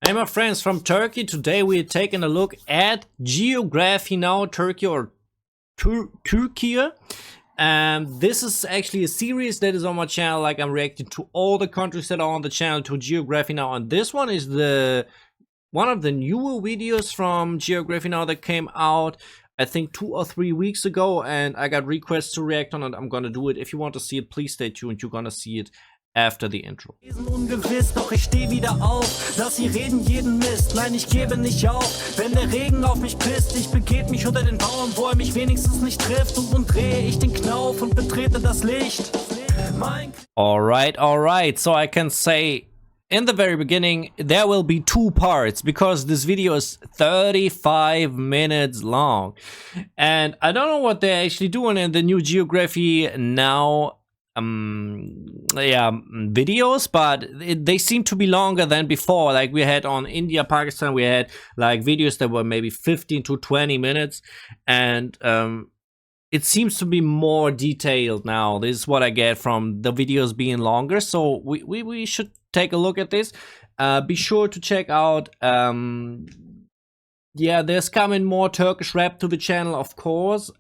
Hey my friends from Turkey, today we're taking a look at Geography Now Turkey or Türkiye. This is actually a series that is on my channel. Like, I'm reacting to all the countries that are on the channel to Geography Now, and this one is one of the newer videos from Geography Now that came out I think 2 or 3 weeks ago, and I got requests to react on it. I'm gonna do it. If you want to see it, please stay tuned. You're gonna see it after the intro. Ungewiss, doch ich steh wieder auf. Lass sie reden jeden Mist, nein, ich gebe nicht auf. Wenn der Regen auf mich pisst, ich begeb mich unter den Baum, wo er mich wenigstens nicht trifft. Und drehe ich den Knauf und betrete das Licht. Alright, so I can say in the very beginning there will be 2 parts because this video is 35 minutes long. And I don't know what they're actually doing in the new Geography Now videos, but they seem to be longer than before. Like, we had on India, Pakistan, we had like videos that were maybe 15 to 20 minutes, and it seems to be more detailed now. This is what I get from the videos being longer, so we should take a look at this. Be sure to check out there's coming more Turkish rap to the channel, of course.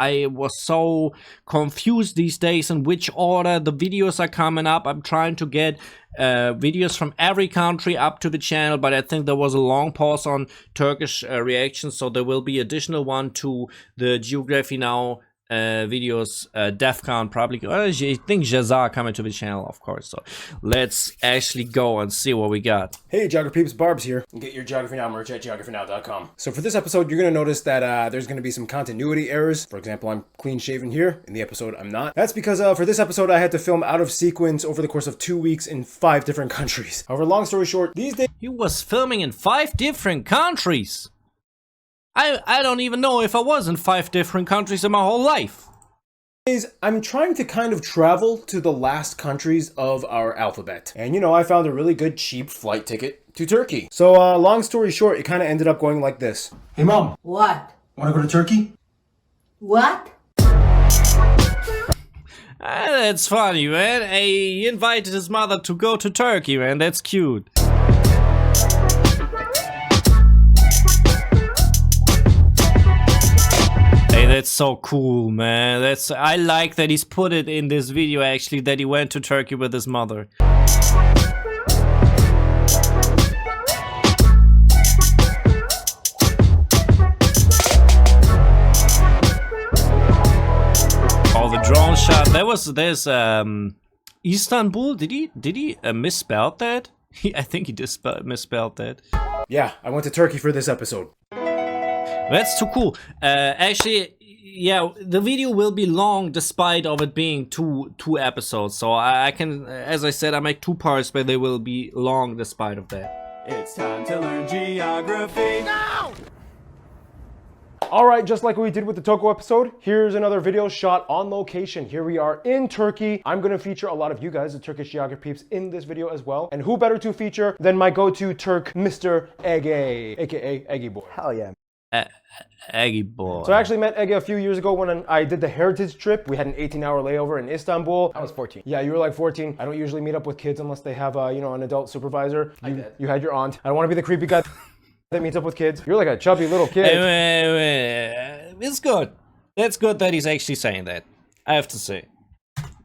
I was so confused these days in which order the videos are coming up. I'm trying to get videos from every country up to the channel, but I think there was a long pause on Turkish reactions, so there will be additional one to the Geography Now videos. Defcon probably, I think Jazar coming to the channel, of course. So let's actually go and see what we got. Hey Geography peeps, Barb's here. You can get your Geography Now merch at geographynow.com. So for this episode, you're going to notice that there's going to be some continuity errors. For example, I'm clean shaven here. In the episode, I'm not. That's because for this episode, I had to film out of sequence over the course of 2 weeks in 5 different countries. However, long story short, these days... He was filming in 5 different countries. I don't even know if I was in 5 different countries in my whole life. I'm trying to kind of travel to the last countries of our alphabet. And you know, I found a really good cheap flight ticket to Turkey. So long story short, it kind of ended up going like this. Hey mom. What? Want to go to Turkey? What? That's funny, man. He invited his mother to go to Turkey, man. That's cute. That's so cool, man. I like that he's put it in this video, actually, that he went to Turkey with his mother. Oh, the drone shot. There's Istanbul. Did he misspell that? I think he just misspelled that. Yeah, I went to Turkey for this episode. That's too cool. Actually, yeah, the video will be long despite of it being two episodes. So I can, as I said, I make 2 parts, but they will be long despite of that. It's time to learn geography now! Alright, just like we did with the Toko episode, here's another video shot on location. Here we are in Turkey. I'm going to feature a lot of you guys, the Turkish geography peeps, in this video as well. And who better to feature than my go-to Turk, Mr. Ege, aka Ege Boy. Hell yeah. Aggie boy. So I actually met Ege a few years ago when I did the heritage trip. We had an 18-hour layover in Istanbul. I was 14. Yeah, you were like 14. I don't usually meet up with kids unless they have, you know, an adult supervisor. I did. You had your aunt. I don't want to be the creepy guy that meets up with kids. You're like a chubby little kid. It's good. That's good that he's actually saying that, I have to say.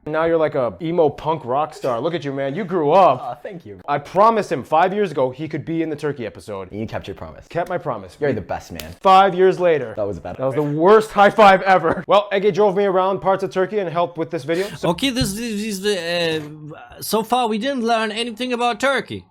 Now you're like a emo punk rock star. Look at you, man. You grew up. Aw, thank you. I promised him 5 years ago he could be in the Turkey episode. You kept your promise. Kept my promise. You're the best, man. 5 years later. That was bad. That was the worst high five ever. Well, Ege drove me around parts of Turkey and helped with this video. So Okay, this is so far we didn't learn anything about Turkey.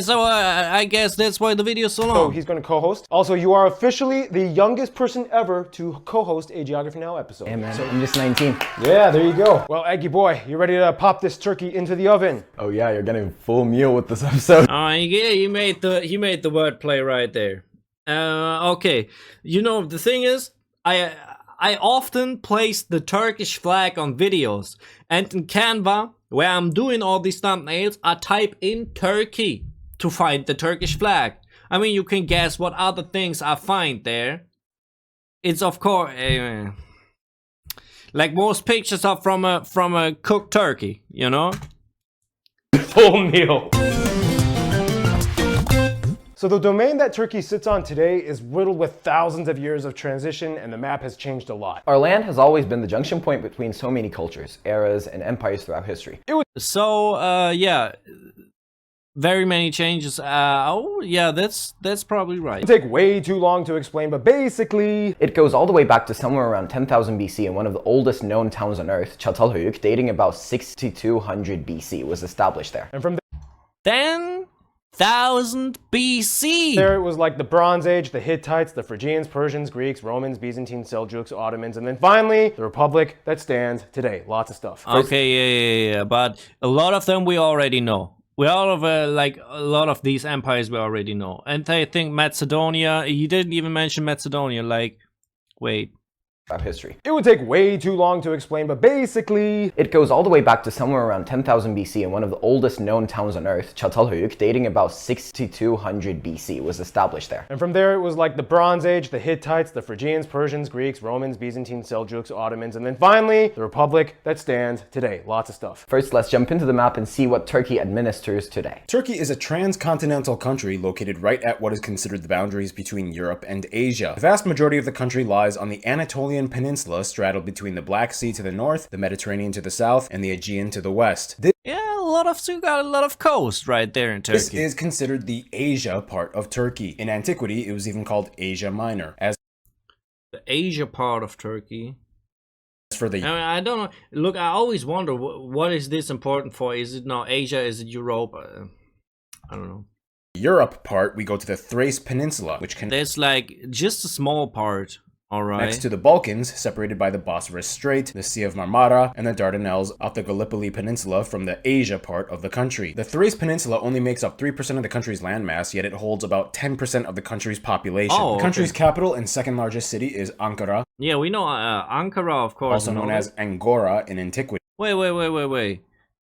So I guess that's why the video is so long. he's going to co-host. Also, you are officially the youngest person ever to co-host a Geography Now episode. Hey man, I'm just 19. Yeah, there you go. Well, Eggy boy, you ready to pop this turkey into the oven? Oh yeah, you're getting a full meal with this episode. Yeah, he made the wordplay right there. Okay, you know the thing is, I often place the Turkish flag on videos, and in Canva, where I'm doing all these thumbnails, I type in Turkey to find the Turkish flag. I mean, you can guess what other things I find there. It's of course like most pictures are from a cooked turkey, you know. Full meal. So the domain that Turkey sits on today is riddled with thousands of years of transition, and the map has changed a lot. Our land has always been the junction point between so many cultures, eras, and empires throughout history. So, yeah, very many changes. Oh, yeah, that's probably right. It would take way too long to explain, but basically, It goes all the way back to somewhere around 10,000 BC, and one of the oldest known towns on Earth, Çatalhöyük, dating about 6200 BC, was established there. and from 10,000 BC. there it was like the Bronze Age, the Hittites, the Phrygians, Persians, Greeks, Romans, Byzantines, Seljuks, Ottomans, and then finally, the Republic that stands today. Lots of stuff. Okay, yeah, but a lot of them we already know. We all of like a lot of these empires we already know. And I think Macedonia, you didn't even mention Macedonia, like, wait. History. It would take way too long to explain, but basically, It goes all the way back to somewhere around 10,000 BC, and one of the oldest known towns on Earth, Çatalhöyük, dating about 6200 BC, was established there. and from there it was like the Bronze Age, the Hittites, the Phrygians, Persians, Greeks, Romans, Byzantines, Seljuks, Ottomans, and then finally, the Republic that stands today. Lots of stuff. First, let's jump into the map and see what Turkey administers today. Turkey is a transcontinental country located right at what is considered the boundaries between Europe and Asia. The vast majority of the country lies on the Anatolian Peninsula, straddled between the Black Sea to the north, the Mediterranean to the south, and the Aegean to the west. Yeah, you got a lot of coast right there in This Turkey. is considered the Asia part of Turkey. In antiquity, it was even called Asia Minor. As The Asia part of Turkey. for the I mean, I don't know. Look, I always wonder what is this important for? Is it now Asia? Is it Europe? I don't know. Europe part, we go to the Thrace Peninsula, which connects There's like just a small part. All right. next to the Balkans, separated by the Bosphorus Strait, the Sea of Marmara, and the Dardanelles off the Gallipoli Peninsula from the Asia part of the country. The Thrace Peninsula only makes up 3% of the country's landmass, yet it holds about 10% of the country's population. Oh, The country's okay. capital and second largest city is Ankara, Yeah, we know Ankara, of course. also known as Angora in antiquity. Wait.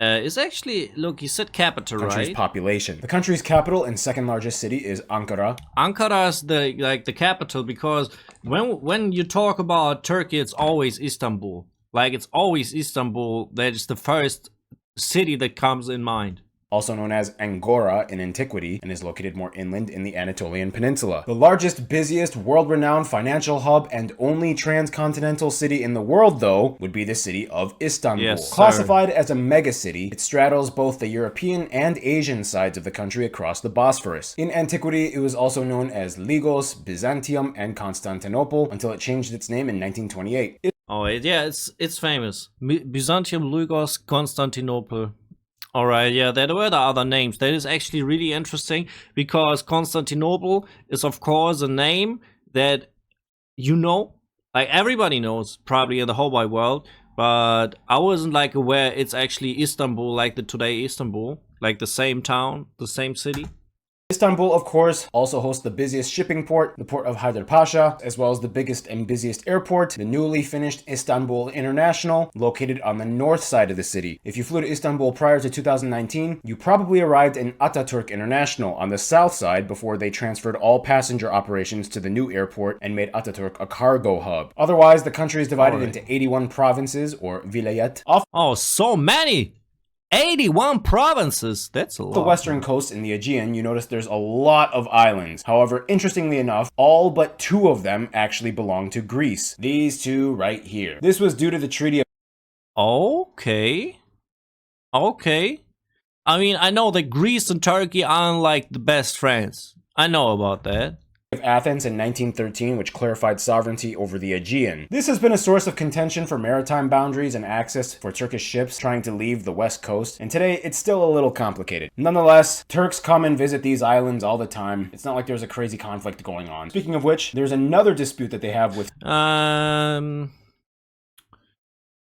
It's actually, look, you said capital, Country's right? population. The country's capital and second largest city is Ankara. Ankara is the capital, because when you talk about Turkey, it's always Istanbul. Like, it's always Istanbul that is the first city that comes in mind. Also known as Angora in antiquity, and is located more inland in the Anatolian Peninsula. The largest, busiest, world-renowned financial hub and only transcontinental city in the world, though, would be the city of Istanbul. Yes, sir. Classified as a megacity, it straddles both the European and Asian sides of the country across the Bosphorus. In antiquity, it was also known as Lygos, Byzantium, and Constantinople, until it changed its name in 1928. Oh, yeah, it's famous. Byzantium, Lygos, Constantinople. All right, yeah, there were the other names. That is actually really interesting, because Constantinople is, of course, a name that you know, like everybody knows probably in the whole wide world, but I wasn't like aware it's actually Istanbul, like the today Istanbul, like the same town, the same city. Istanbul, of course, also hosts the busiest shipping port, the port of Haydarpaşa, as well as the biggest and busiest airport, the newly finished Istanbul International, located on the north side of the city. If you flew to Istanbul prior to 2019, you probably arrived in Atatürk International on the south side before they transferred all passenger operations to the new airport and made Atatürk a cargo hub. Otherwise, the country is divided into 81 provinces, or vilayet. Off Oh, so many! 81 provinces! That's a lot. the western coast in the Aegean, you notice there's a lot of islands. However, interestingly enough, all but 2 of them actually belong to Greece. These 2 right here. This was due to the Treaty of Okay. I mean, I know that Greece and Turkey aren't like the best friends. I know about that. Athens in 1913, which clarified sovereignty over the Aegean. This has been a source of contention for maritime boundaries and access for Turkish ships trying to leave the west coast, and today it's still a little complicated. Nonetheless, Turks come and visit these islands all the time. It's not like there's a crazy conflict going on. Speaking of which, there's another dispute that they have with Don't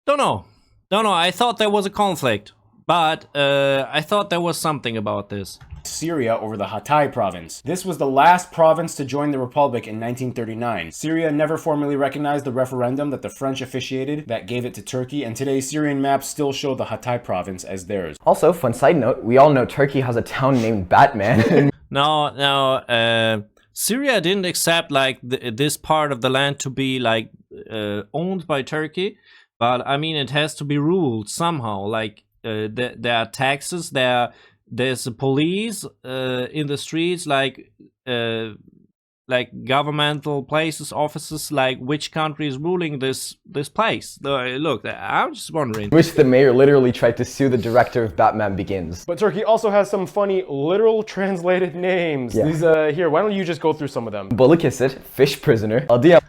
know. I thought there was a conflict, but I thought there was something about this. Syria over the Hatay province. This was the last province to join the Republic in 1939. Syria never formally recognized the referendum that the French officiated that gave it to Turkey, and today's Syrian maps still show the Hatay province as theirs. Also, fun side note, we all know Turkey has a town named Batman. No, Syria didn't accept like this part of the land to be like owned by Turkey, but I mean it has to be ruled somehow. Like there are taxes, there's a police in the streets. Like like governmental places, offices, like which country is ruling this place. Look, I'm just wondering. Which the mayor literally tried to sue the director of Batman Begins. But Turkey also has some funny literal translated names. Yeah. These here, why don't you just go through some of them? Balıkesir, fish prisoner. Adıyaman,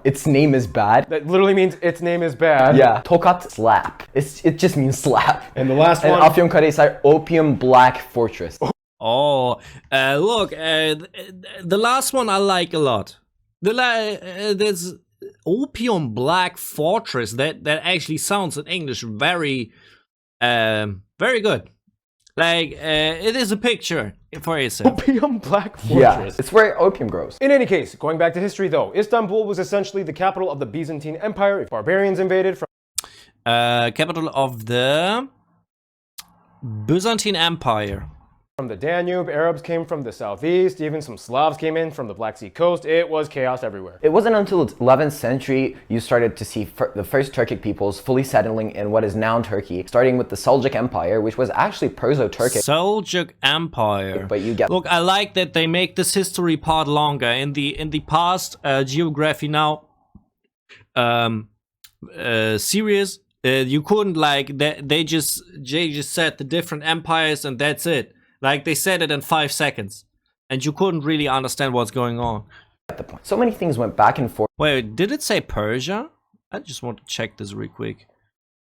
its name is bad. That literally means its name is bad. Yeah. Tokat, slap. It just means slap. And the last And one. Afyonkarahisar, opium black fortress. Oh, look, the last one I like a lot. There's Opium Black Fortress. That actually sounds in English very good. Like, it is a picture for itself. Opium Black Fortress. Yeah, it's where opium grows. In any case, going back to history though, Istanbul was essentially the capital of the Byzantine Empire. Barbarians invaded from Capital of the Byzantine Empire. the Danube. Arabs came from the southeast. Even some Slavs came in from the Black Sea coast. It was chaos everywhere. It wasn't until the 11th century you started to see the first Turkic peoples fully settling in what is now Turkey, starting with the Seljuk Empire, which was actually Perso-Turkic. Seljuk Empire. But you get... Look, I like that they make this history part longer. In the past, geography now, series, you couldn't like they just said the different empires and that's it. Like they said it in 5 seconds, and you couldn't really understand what's going on. the point. So many things went back and forth. Wait, did it say Persia? I just want to check this real quick.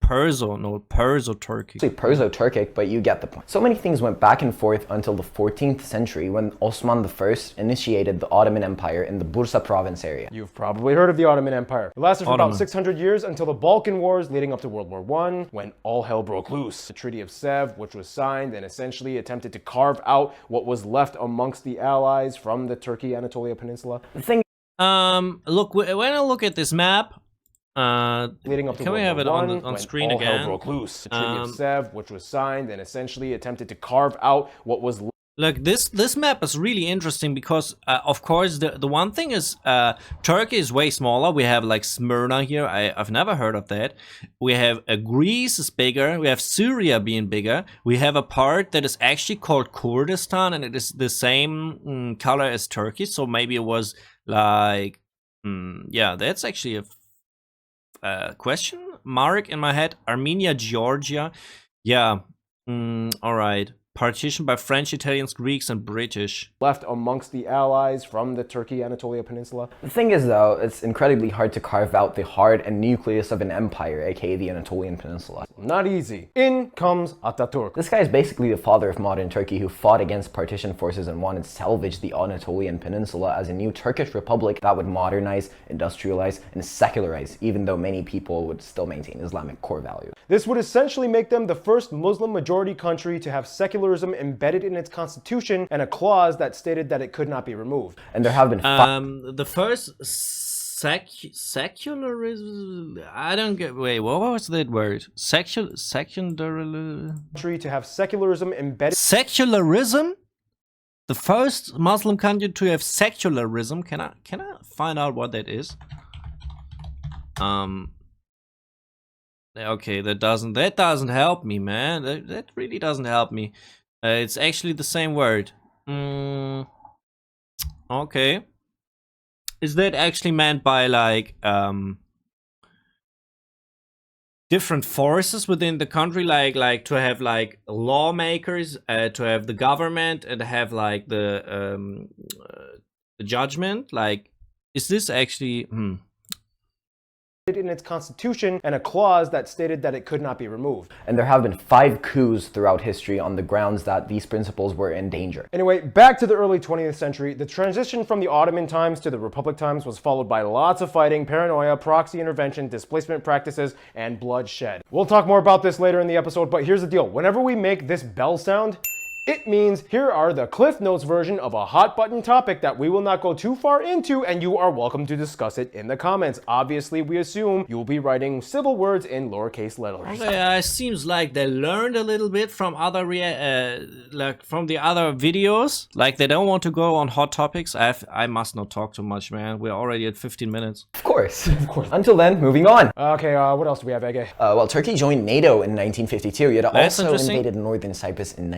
Perso-Turkic. Actually Perso-Turkic, but you get the point. So many things went back and forth until the 14th century when Osman I initiated the Ottoman Empire in the Bursa province area. You've probably heard of the Ottoman Empire. It lasted for Ottoman. about 600 years until the Balkan Wars leading up to World War I, when all hell broke loose. The Treaty of Sèvres, which was signed and essentially attempted to carve out what was left amongst the allies from the Turkey Anatolia Peninsula. The thing look, when I look at this map, Leading up to can we World have it War on when screen all again? hell broke loose. The Treaty of Sèvres, which was signed and essentially attempted to carve out what was Look, this map is really interesting because, of course, the one thing is Turkey is way smaller. We have like Smyrna here. I've never heard of that. We have Greece is bigger. We have Syria being bigger. We have a part that is actually called Kurdistan, and it is the same color as Turkey. So maybe it was like, yeah, that's actually a question mark in my head. Armenia, Georgia, yeah, all right. Partitioned by French, Italians, Greeks, and British. left amongst the allies from the Turkey Anatolia Peninsula. The thing is though, it's incredibly hard to carve out the heart and nucleus of an empire, aka the Anatolian Peninsula. Not easy. In comes Ataturk. This guy is basically the father of modern Turkey who fought against partition forces and wanted to salvage the Anatolian Peninsula as a new Turkish republic that would modernize, industrialize, and secularize, even though many people would still maintain Islamic core values. This would essentially make them the first Muslim majority country to have secularism embedded in its constitution and a clause that stated that it could not be removed. And there have been The first secularism. I don't get. Wait, what was that word? Secularism. Country to have secularism embedded. Secularism. The first Muslim country to have secularism. Can I find out what that is? Okay, that doesn't help me, man. That really doesn't help me. It's actually the same word. Okay. Is that actually meant by like different forces within the country, like to have like lawmakers, to have the government, and have like the judgment? Like, is this actually? In its constitution and a clause that stated that it could not be removed. And there have been 5 coups throughout history on the grounds that these principles were in danger. Anyway, back to the early 20th century, the transition from the Ottoman times to the Republic times was followed by lots of fighting, paranoia, proxy intervention, displacement practices, and bloodshed. We'll talk more about this later in the episode, but here's the deal. Whenever we make this bell sound, it means here are the Cliff Notes version of a hot button topic that we will not go too far into, and you are welcome to discuss it in the comments. Obviously, we assume you will be writing civil words in lowercase letters. It seems like they learned a little bit from other like from the other videos. Like they don't want to go on hot topics. I must not talk too much, man. We're already at 15 minutes. Of course. Until then, moving on. Okay, what else do we have, Ege? Well, Turkey joined NATO in 1952, yet it That's also interesting. invaded northern Cyprus in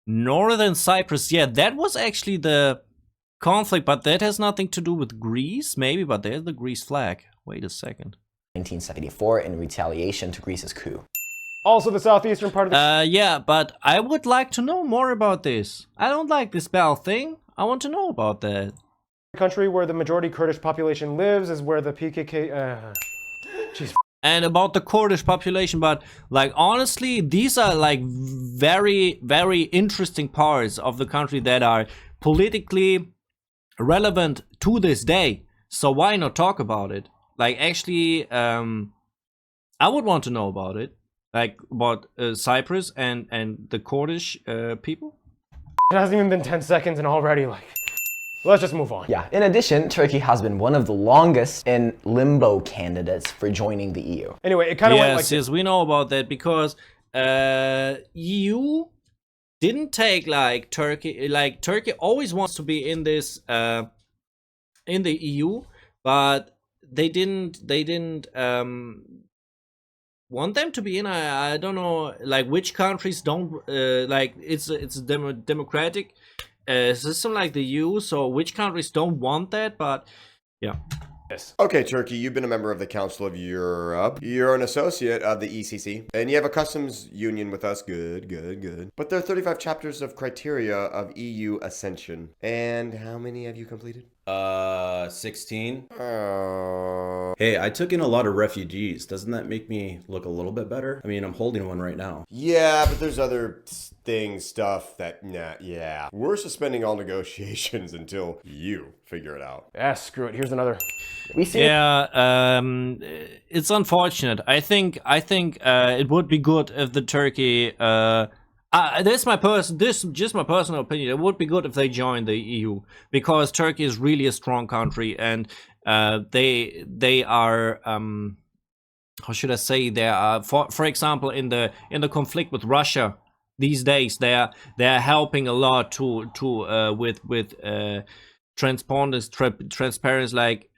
Northern Cyprus. Yeah, that was actually the conflict, but that has nothing to do with Greece, maybe, but there's the Greece flag. Wait a second. 1974 in retaliation to Greece's coup. Also the southeastern part of the Yeah, but I would like to know more about this. I don't like this bell thing. I want to know about that. country where the majority Kurdish population lives is where the PKK... And about the Kurdish population, but like honestly, these are like very, very interesting parts of the country that are politically relevant to this day. So why not talk about it? Like actually, I would want to know about it, like about Cyprus and the Kurdish people. It hasn't even been 10 seconds and already like... Let's just move on. Yeah, in addition, Turkey has been one of the longest in limbo candidates for joining the EU. Anyway, it kind of went like... Yes, we know about that because EU didn't take like Turkey. Like Turkey always wants to be in this in the EU, but they didn't want them to be in. I don't know, like which countries don't like. It's a democratic system like the EU, so which countries don't want that, but yeah. Yes. Okay, Turkey, you've been a member of the Council of Europe. You're an associate of the ECC, and you have a customs union with us. Good, good, good. But there are 35 chapters of criteria of EU ascension. And how many have you completed? 16. Oh. Hey, I took in a lot of refugees. Doesn't that make me look a little bit better? I mean, I'm holding one right now. Yeah, but there's other stuff that, nah, yeah. We're suspending all negotiations until you figure it out. Yeah, screw it. Here's another. We see Yeah, it's unfortunate. I think it would be good if the Turkey. This just my personal opinion. It would be good if they join the EU because Turkey is really a strong country, and they are how should I say, they are for example in the conflict with Russia these days they're helping a lot to with transparency like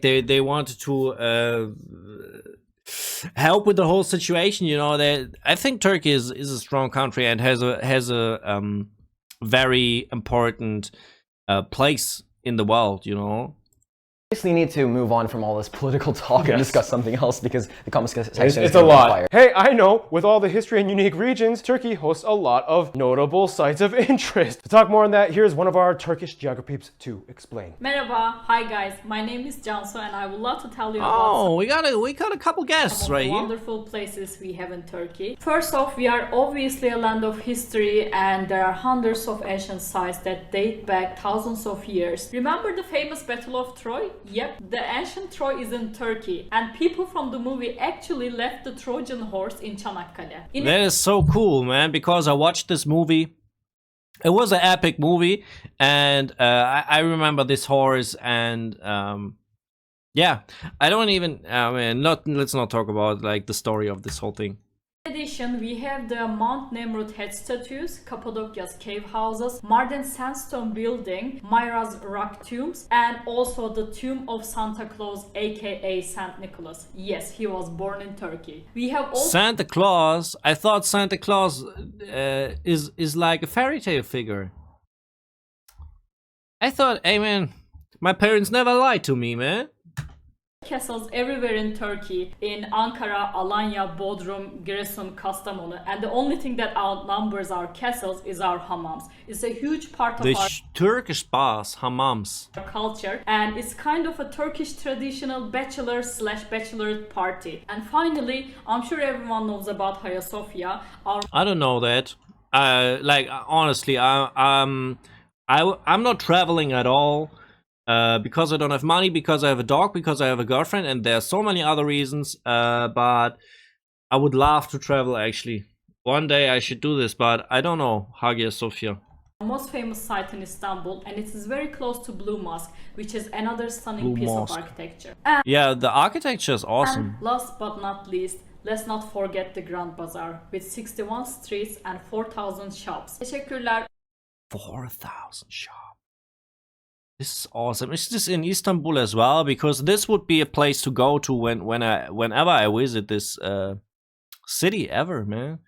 they wanted to help with the whole situation, you know. That I think Turkey is a strong country and has a very important place in the world, you know. obviously need to move on from all this political talk and discuss something else because the comment section is It's a getting lot. fire. Hey, I know, with all the history and unique regions, Turkey hosts a lot of notable sites of interest. To talk more on that, here's one of our Turkish geographers to explain. Merhaba, hi guys. My name is Cansu and I would love to tell you about Oh, we got a couple guests some of right the here. wonderful places we have in Turkey. First off, we are obviously a land of history and there are hundreds of ancient sites that date back thousands of years. Remember the famous Battle of Troy? Yep, the ancient Troy is in Turkey and people from the movie actually left the Trojan horse in Çanakkale. That is so cool, man, because I watched this movie. It was an epic movie, and I remember this horse, and yeah, I don't even. Let's not talk about like the story of this whole thing. In addition, we have the Mount Nemrut head statues, Cappadocia's cave houses, Mardin sandstone building, Myra's rock tombs, and also the tomb of Santa Claus, aka Saint Nicholas. Yes, he was born in Turkey. We have also Santa Claus. I thought Santa Claus is like a fairy tale figure. I thought, hey man, my parents never lied to me, man. castles everywhere in Turkey, in Ankara, Alanya, Bodrum, Giresun, Kastamonu, and the only thing that outnumbers our castles is our hammams. It's a huge part of The our Turkish baths, hammams. culture, and it's kind of a Turkish traditional bachelor/bachelorette party. And finally, I'm sure everyone knows about Hagia Sophia, our I don't know that. Like honestly, I'm not traveling at all. Because I don't have money, because I have a dog, because I have a girlfriend, and there are so many other reasons. But I would love to travel actually. One day I should do this, but I don't know Hagia Sophia. most famous site in Istanbul, and it is very close to Blue Mosque, which is another stunning Blue piece Mosque. of architecture. Yeah, the architecture is awesome. And last but not least, let's not forget the Grand Bazaar with 61 streets and 4,000 shops. Teşekkürler. 4,000 shops. This is awesome. Is this in Istanbul as well? Because this would be a place to go to whenever I visit this city ever, man.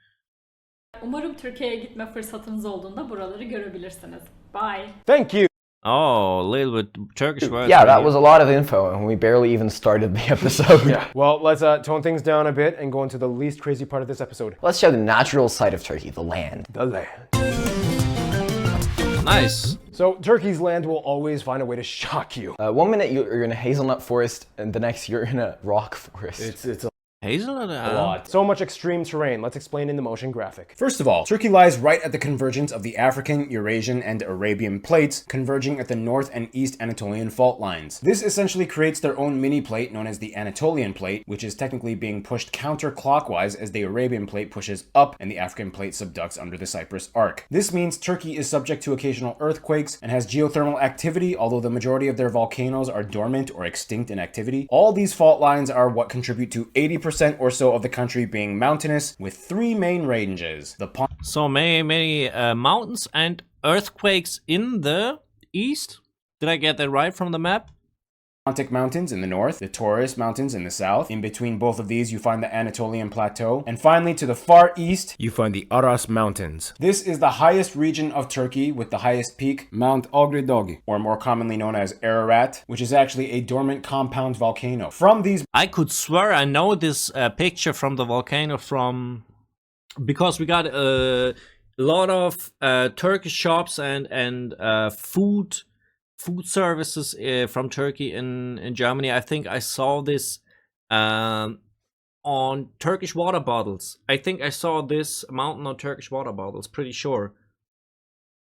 Umarım Türkiye'ye gitme fırsatınız olduğunda buraları görebilirsiniz. Bye. Thank you. Oh, a little bit Turkish words. Yeah, right that here. was a lot of info, and we barely even started the episode. Yeah. Well, let's tone things down a bit and go into the least crazy part of this episode. Let's show the natural side of Turkey, the land. The land. Nice. So, Turkey's land will always find a way to shock you. 1 minute you're in a hazelnut forest, and the next you're in a rock forest. It's a Hazelnut. lot. So much extreme terrain. Let's explain in the motion graphic. First of all, Turkey lies right at the convergence of the African, Eurasian, and Arabian plates, converging at the north and east Anatolian fault lines. This essentially creates their own mini plate known as the Anatolian plate, which is technically being pushed counterclockwise as the Arabian plate pushes up and the African plate subducts under the Cyprus arc. This means Turkey is subject to occasional earthquakes and has geothermal activity, although the majority of their volcanoes are dormant or extinct in activity. All these fault lines are what contribute to 80% or so of the country being mountainous, with 3 main ranges. So many mountains and earthquakes in the east. Did I get that right from the map? Pontic Mountains in the north, the Taurus Mountains in the south. In between both of these, you find the Anatolian Plateau. And finally, to the far east, you find the Aras Mountains. This is the highest region of Turkey with the highest peak, Mount Ogridogi, or more commonly known as Ararat, which is actually a dormant compound volcano. From these I could swear I know this picture from the volcano from because we got a lot of Turkish shops and food services from Turkey in Germany. I think I saw this on Turkish water bottles. I think I saw this mountain on Turkish water bottles. Pretty sure.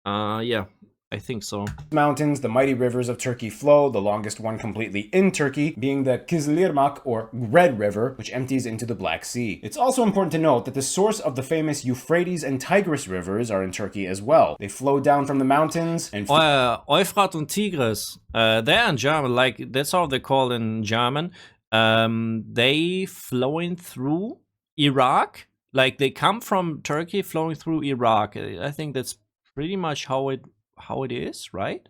Yeah. I think so. Mountains, the mighty rivers of Turkey flow, the longest one completely in Turkey being the Kızılırmak or Red River, which empties into the Black Sea. It's also important to note that the source of the famous Euphrates and Tigris rivers are in Turkey as well. They flow down from the mountains and Euphrat and Tigris. They're in German, like that's how they're called in German. They flowing through Iraq. Like they come from Turkey flowing through Iraq. I think that's pretty much how it is, right?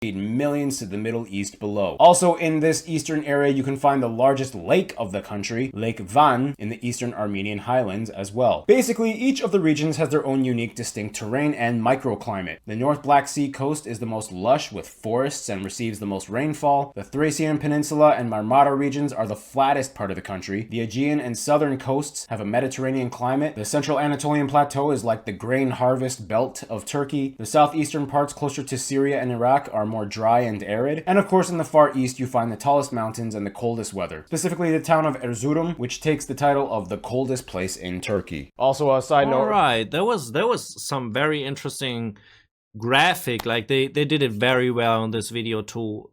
feed millions to the Middle East below. Also in this eastern area, you can find the largest lake of the country, Lake Van, in the eastern Armenian highlands as well. Basically, each of the regions has their own unique distinct terrain and microclimate. The North Black Sea coast is the most lush with forests and receives the most rainfall. The Thracian Peninsula and Marmara regions are the flattest part of the country. The Aegean and southern coasts have a Mediterranean climate. The central Anatolian plateau is like the grain harvest belt of Turkey. The southeastern parts closer to Syria and Iraq are more dry and arid. And of course in the far east you find the tallest mountains and the coldest weather. Specifically the town of Erzurum, which takes the title of the coldest place in Turkey. Also a side note. Alright, there was some very interesting graphic, like they did it very well in this video too.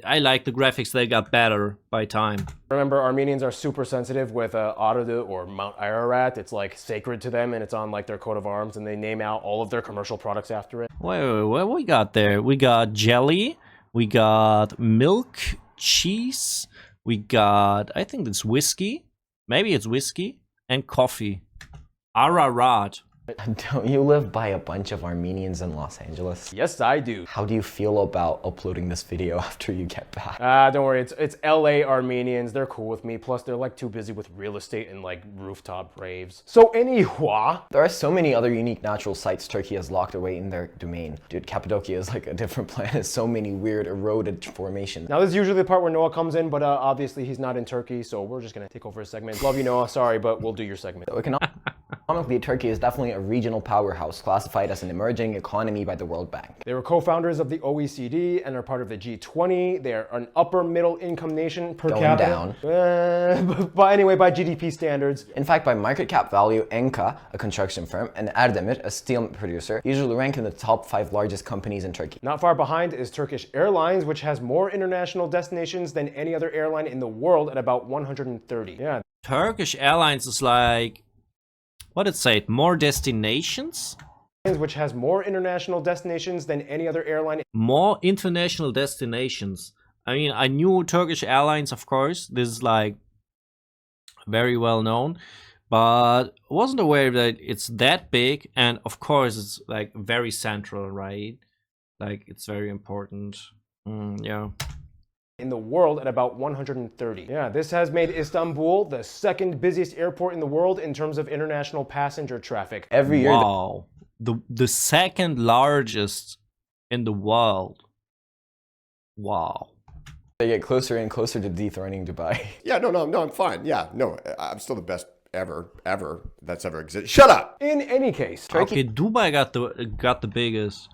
I like the graphics, they got better by time. Remember, Armenians are super sensitive with Ararat or Mount Ararat. It's like sacred to them and it's on like their coat of arms and they name out all of their commercial products after it. Wait, what we got there? We got jelly, we got milk, cheese, we got, I think it's whiskey, maybe it's whiskey, and coffee. Ararat. Don't you live by a bunch of Armenians in Los Angeles? Yes, I do. How do you feel about uploading this video after you get back? Don't worry, it's LA Armenians. They're cool with me. Plus, they're like too busy with real estate and like rooftop raves. So anyway, There are so many other unique natural sites Turkey has locked away in their domain. Dude, Cappadocia is like a different planet. So many weird eroded formations. now this is usually the part where Noah comes in, but obviously he's not in Turkey, so we're just gonna take over his segment. Love you, Noah. Sorry, but we'll do your segment. So economically, Turkey is definitely a regional powerhouse, classified as an emerging economy by the World Bank. They were co-founders of the OECD and are part of the G20. They are an upper middle income nation per Going capita. But anyway, by GDP standards. In fact, by market cap value, Enka, a construction firm, and Erdemir, a steel producer, usually rank in the top 5 largest companies in Turkey. Not far behind is Turkish Airlines, which has more international destinations than any other airline in the world at about 130. Yeah. Turkish Airlines is like, what did it say? More destinations? Which has more international destinations than any other airline. More international destinations. I mean, I knew Turkish Airlines, of course. This is like very well known, but wasn't aware that it's that big. And of course, it's like very central, right? Like it's very important. Yeah. in the world at about 130. Yeah, this has made Istanbul the second busiest airport in the world in terms of international passenger traffic. Every year, Wow. The second largest in the world. Wow. they get closer and closer to dethroning Dubai. Yeah, no, I'm fine. Yeah, no, I'm still the best ever that's ever existed. Shut up! In any case, Okay, Dubai got the biggest.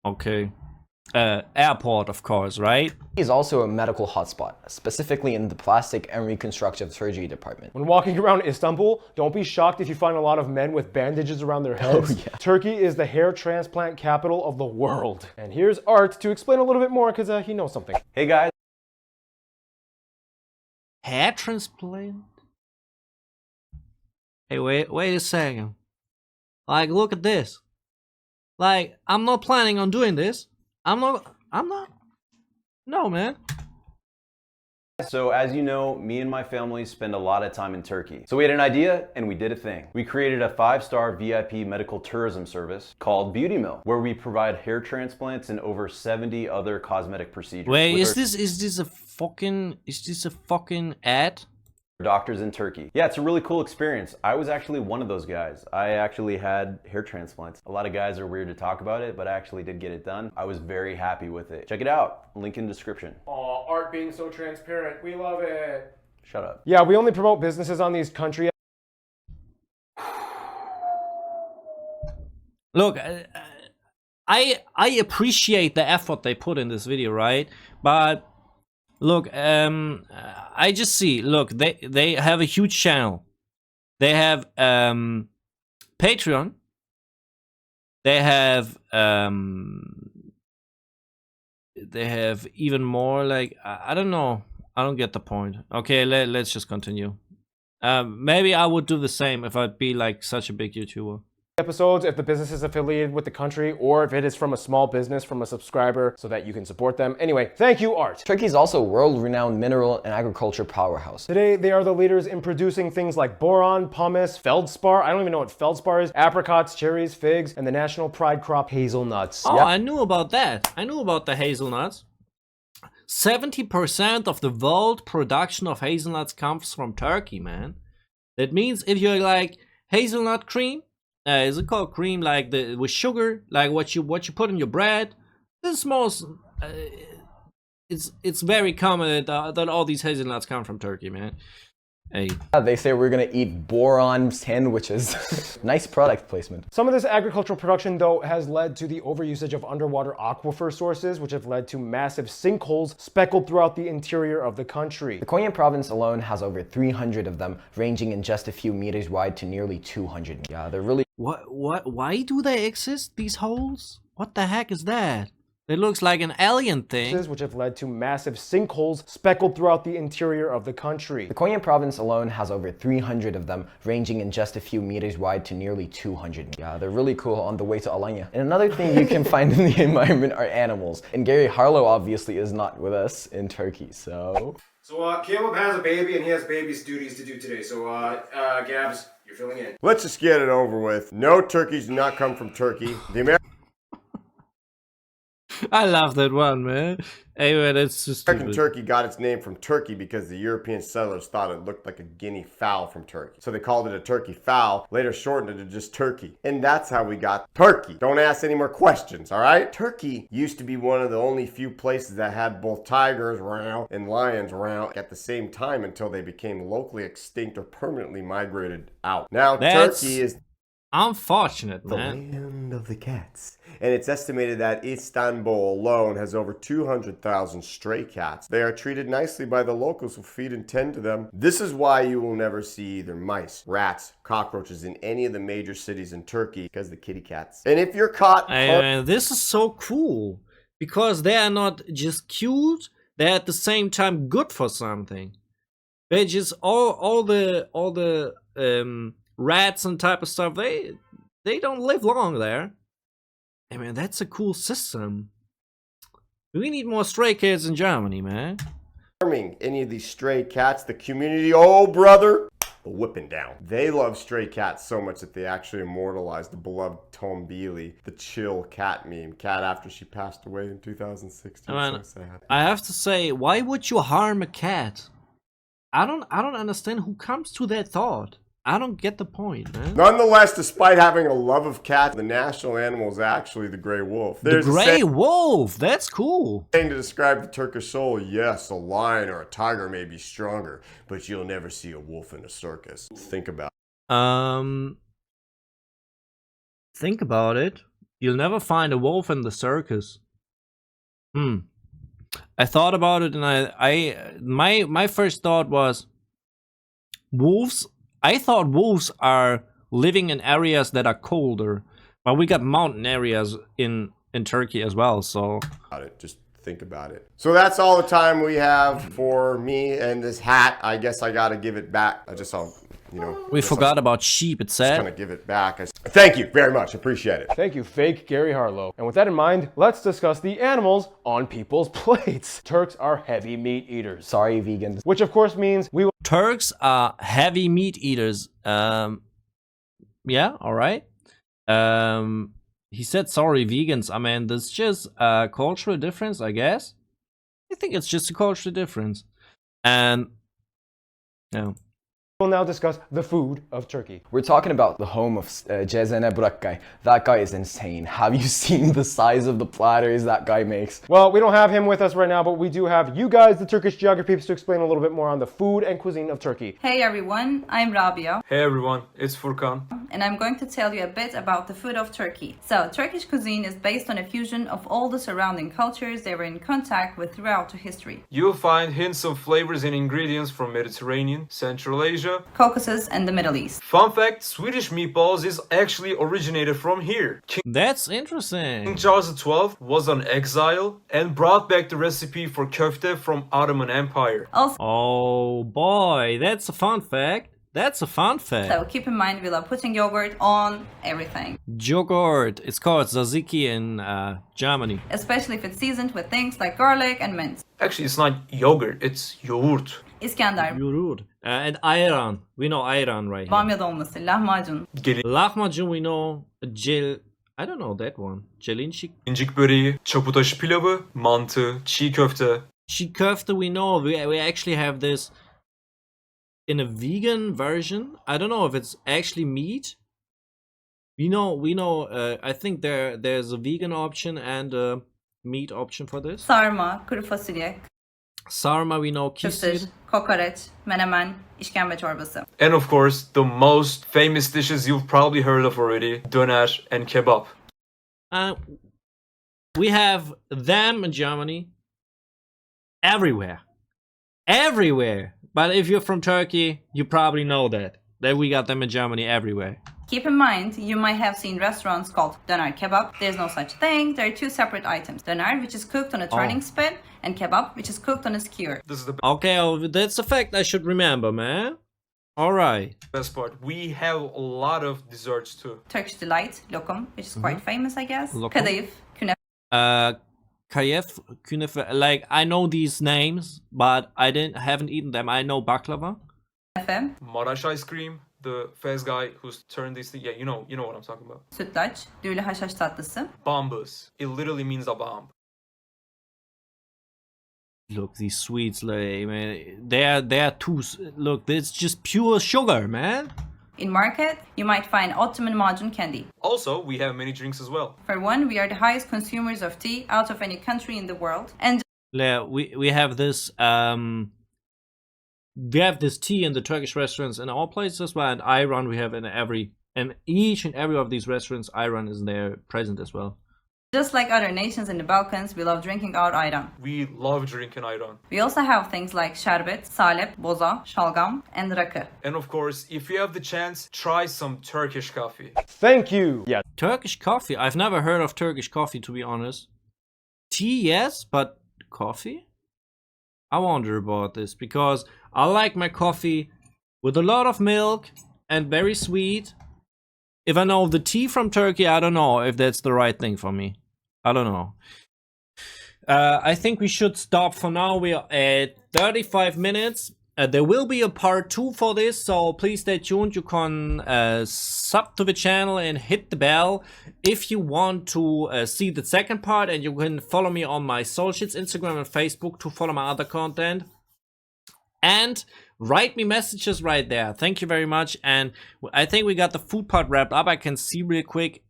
Okay. Airport, of course, right? Is also a medical hotspot, specifically in the plastic and reconstructive surgery department. when walking around Istanbul, don't be shocked if you find a lot of men with bandages around their heads. yeah. Turkey is the hair transplant capital of the world. And here's Art to explain a little bit more because he knows something. Hey guys. Hair transplant? Hey, wait a second. Like, look at this. Like, I'm not planning on doing this. I'm not. No, man. So as you know, me and my family spend a lot of time in Turkey. So we had an idea and we did a thing. We created a 5-star VIP medical tourism service called Beauty Mill, where we provide hair transplants and over 70 other cosmetic procedures. Wait, with is this a fucking ad? doctors in Turkey. Yeah, it's a really cool experience. I was actually one of those guys. I actually had hair transplants. A lot of guys are weird to talk about it, but I actually did get it done. I was very happy with it. Check it out. Link in description. Aw, Art being so transparent. We love it. Shut up. Yeah, we only promote businesses on these country. Look, I appreciate the effort they put in this video, right? But look, I just see. Look, they have a huge channel. They have Patreon. They have even more. Like, I don't know. I don't get the point. Okay, let's just continue. Maybe I would do the same if I'd be like such a big YouTuber. Episodes if the business is affiliated with the country or if it is from a small business from a subscriber so that you can support them. Anyway, thank you, Art. Turkey is also a world-renowned mineral and agriculture powerhouse. Today, they are the leaders in producing things like boron, pumice, feldspar, I don't even know what feldspar is, apricots, cherries, figs, and the national pride crop, hazelnuts. Oh, Yep. I knew about that. I knew about the hazelnuts. 70% of the world production of hazelnuts comes from Turkey, man. That means if you're like hazelnut cream, is it called cream? Like with sugar, like what you put in your bread. This most, it's very common that all these hazelnuts come from Turkey, man. Hey, They say we're gonna eat boron sandwiches. Nice product placement. Some of this agricultural production, though, has led to the overusage of underwater aquifer sources, which have led to massive sinkholes speckled throughout the interior of the country. The Konya province alone has over 300 of them, ranging in just a few meters wide to nearly 200. Yeah, they're really why do they exist, these holes? What the heck is that? It looks like an alien thing. Which have led to massive sinkholes speckled throughout the interior of the country. The Konya province alone has over 300 of them, ranging in just a few meters wide to nearly 200. Yeah, they're really cool on the way to Alanya. And another thing you can find in the environment are animals. And Gary Harlow obviously is not with us in Turkey, so... So, Caleb has a baby and he has baby's duties to do today. So, Gabs, you're filling in. Let's just get it over with. No, turkeys do not come from Turkey. The I love that one, man. Hey, man, it's just American turkey got its name from Turkey because the European settlers thought it looked like a guinea fowl from Turkey. So they called it a turkey fowl, later shortened it to just turkey. And that's how we got turkey. Don't ask any more questions, all right? Turkey used to be one of the only few places that had both tigers and lions at the same time until they became locally extinct or permanently migrated out. Now, Turkey is unfortunate, the man. land of the cats. And it's estimated that Istanbul alone has over 200,000 stray cats. They are treated nicely by the locals who feed and tend to them. This is why you will never see either mice, rats, cockroaches in any of the major cities in Turkey because the kitty cats. And if you're caught... This is so cool because they are not just cute, they're at the same time good for something. They just all the rats and type of stuff, they don't live long there. I mean, that's a cool system. We need more stray kids in Germany, man. Harming any of these stray cats, the community, oh brother, the whipping down. They love stray cats so much that they actually immortalized the beloved Tombili, the chill cat meme. Cat after she passed away in 2016. Man, So sad. I have to say, why would you harm a cat? I don't understand who comes to that thought. I don't get the point, man. Nonetheless, despite having a love of cats, the national animal is actually the gray wolf. The gray wolf, that's cool. Saying to describe the Turkish soul, yes, a lion or a tiger may be stronger, but you'll never see a wolf in a circus. Think about it. Think about it. You'll never find a wolf in the circus. I thought about it, and my first thought was wolves. I thought wolves are living in areas that are colder, but we got mountain areas in Turkey as well. So just think about it. So that's all the time we have for me and this hat. I guess I gotta give it back. I just saw, you know. We forgot about sheep. It Just said. gonna give it back. Thank you very much. Appreciate it. Thank you, fake Gary Harlow. And with that in mind, let's discuss the animals on people's plates. Turks are heavy meat eaters. Sorry, vegans. Which of course means we will Turks are heavy meat eaters. Yeah, all right. He said sorry, vegans. I mean, there's just a cultural difference, I guess. I think it's just a cultural difference. And yeah. now discuss the food of Turkey. We're talking about the home of Cezene Burakay. That guy is insane. Have you seen the size of the platters that guy makes? Well, we don't have him with us right now, but we do have you guys, the Turkish geography peeps, to explain a little bit more on the food and cuisine of Turkey. Hey everyone, I'm Rabia. Hey everyone, it's Furkan. And I'm going to tell you a bit about the food of Turkey. So, Turkish cuisine is based on a fusion of all the surrounding cultures they were in contact with throughout the history. You'll find hints of flavors and ingredients from Mediterranean, Central Asia, Caucasus and the Middle East. Fun fact, Swedish meatballs is actually originated from here. King That's interesting. Charles XII was on exile and brought back the recipe for köfte from Ottoman Empire. Also, Oh boy, that's a fun fact. That's a fun fact. keep in mind we love putting yogurt on everything. Yogurt. It's called tzatziki in Germany. Especially if it's seasoned with things like garlic and mint. Actually, it's not yogurt, it's yoğurt. İskender, Yogurt. And ayran. We know ayran right here. bamya dolması, lahmacun. Lahmacun, we know. I don't know that one. Gelincik böreği, çaputaşı pilavı, mantı, çiğ köfte. Çiğ köfte, we know. We actually have this in a vegan version. I don't know if it's actually meat. We know. I think there's a vegan option and a meat option for this. Sarma, kuru fasulye, Sarma, we know. kısır, Kisir. kokoreç, menemen, işkembe çorbası. And of course, the most famous dishes you've probably heard of already, döner and kebab. We have them in Germany. Everywhere. But if you're from Turkey, you probably know that we got them in Germany everywhere. Keep in mind, you might have seen restaurants called döner kebab. There's no such thing. There are two separate items. Döner, which is cooked on a turning spit, and kebab, which is cooked on a skewer. This is the Okay, that's a fact I should remember, man. All right. best part. We have a lot of desserts too. Turkish delight, lokum, which is quite famous, I guess. Lokum. Kadayıf, künefe, Kayef, künefe. Like I know these names, but I haven't eaten them. I know baklava. Maraş ice cream, the fast guy who's turned these things. Yeah, you know what I'm talking about. sütlaç, düğlü haşhaş tatlısı. Bombas. It literally means a bomb. Look, these sweets, like man, they are too. Look, it's just pure sugar, man. In market, you might find Ottoman macun candy. Also, we have many drinks as well. For one, we are the highest consumers of tea out of any country in the world. And Yeah, we have this tea in the Turkish restaurants in all places as well, and ayran we have in each and every of these restaurants. Ayran is there present as well. just like other nations in the Balkans, we love drinking our ayran. We love drinking ayran. We also have things like şerbet, salep, boza, şalgam, and rakı. And of course, if you have the chance, try some Turkish coffee. Thank you. Yeah. Turkish coffee. I've never heard of Turkish coffee, to be honest. Tea, yes, but coffee? I wonder about this because I like my coffee with a lot of milk and very sweet. If I know the tea from Turkey, I don't know if that's the right thing for me. I don't know. I think we should stop for now. We are at 35 minutes. there will be a part 2 for this, so please stay tuned. You can sub to the channel and hit the bell if you want to see the second part, and you can follow me on my socials, Instagram and Facebook, to follow my other content. And write me messages right there. Thank you very much. And I think we got the food part wrapped up. I can see real quick.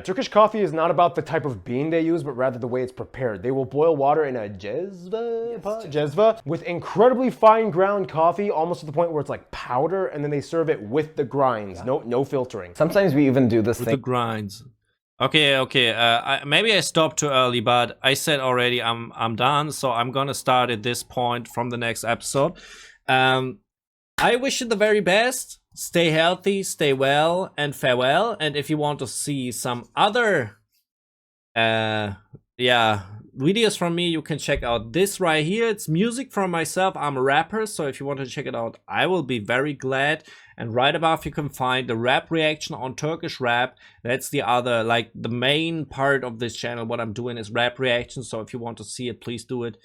Turkish coffee is not about the type of bean they use, but rather the way it's prepared. They will boil water in a jezva with incredibly fine ground coffee, almost to the point where it's like powder, and then they serve it with the grinds. No filtering. Sometimes we even do this With thing. the grinds. Okay. Maybe I stopped too early, but I said already I'm done, so I'm gonna start at this point from the next episode. I wish you the very best. Stay healthy, stay well, and farewell. And if you want to see some other videos from me, you can check out this right here. It's music from myself. I'm a rapper, so if you want to check it out, I will be very glad. And right above you can find the rap reaction on Turkish rap. That's the other, like, the main part of this channel. What I'm doing is rap reaction, so if you want to see it, please do it.